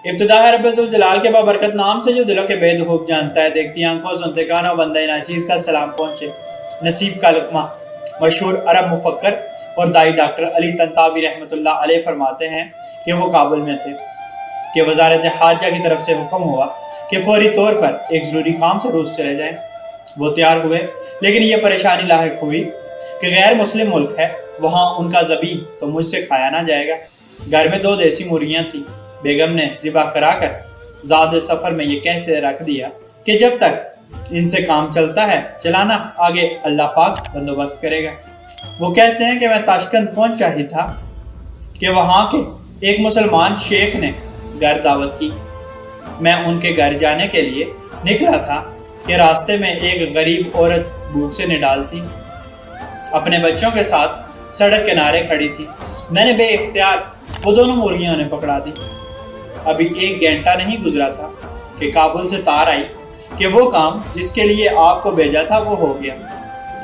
ابتدا ہے رب الجلال کے بابرکت نام سے جو دلوں کے بید خوب جانتا ہے، دیکھتی آنکھوں سنتے کانوں بندہ ناچیز کا سلام پہنچے۔ نصیب کا لقمہ۔ مشہور عرب مفکر اور دائی ڈاکٹر علی طنطاوی رحمۃ اللہ علیہ فرماتے ہیں کہ وہ کابل میں تھے کہ وزارت خارجہ کی طرف سے حکم ہوا کہ فوری طور پر ایک ضروری کام سے روس چلے جائیں۔ وہ تیار ہوئے، لیکن یہ پریشانی لاحق ہوئی کہ غیر مسلم ملک ہے، وہاں ان کا ذبیح تو مجھ سے کھایا نہ جائے گا۔ گھر میں 2 دیسی مرغیاں تھیں۔ بیگم نے ذبح کرا کر زاد سفر میں یہ کہتے رکھ دیا کہ جب تک ان سے کام چلتا ہے چلانا، آگے اللہ پاک بندوبست کرے گا۔ وہ کہتے ہیں کہ میں تاشکند پہنچا ہی تھا کہ وہاں کے ایک مسلمان شیخ نے گھر دعوت کی۔ میں ان کے گھر جانے کے لیے نکلا تھا کہ راستے میں ایک غریب عورت بھوک سے نڈال تھی، اپنے بچوں کے ساتھ سڑک کنارے کھڑی تھی۔ میں نے بے اختیار وہ دونوں مرغیاں انہیں پکڑا دی۔ ابھی 1 گھنٹہ نہیں گزرا تھا کہ کابل سے تار آئی کہ وہ کام جس کے لیے آپ کو بھیجا تھا وہ ہو گیا،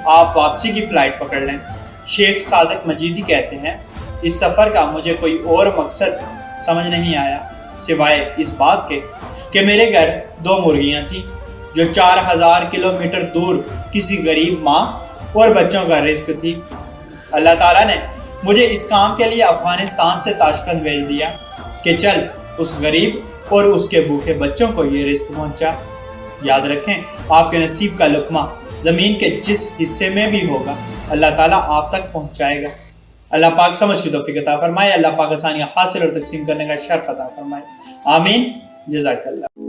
آپ واپسی کی فلائٹ پکڑ لیں۔ شیخ صادق مجیدی کہتے ہیں اس سفر کا مجھے کوئی اور مقصد سمجھ نہیں آیا سوائے اس بات کے کہ میرے گھر 2 مرغیاں تھیں جو 4000 کلومیٹر دور کسی غریب ماں اور بچوں کا رزق تھی۔ اللہ تعالیٰ نے مجھے اس کام کے لیے افغانستان سے تاشکند بھیج دیا کہ چل اس غریب اور اس کے بھوکے بچوں کو یہ رزق پہنچا۔ یاد رکھیں، آپ کے نصیب کا لقمہ زمین کے جس حصے میں بھی ہوگا اللہ تعالیٰ آپ تک پہنچائے گا۔ اللہ پاک سمجھ کی توفیق عطا فرمائے، اللہ پاک آسانیاں حاصل اور تقسیم کرنے کا شرف عطا فرمائے، آمین۔ جزاک اللہ۔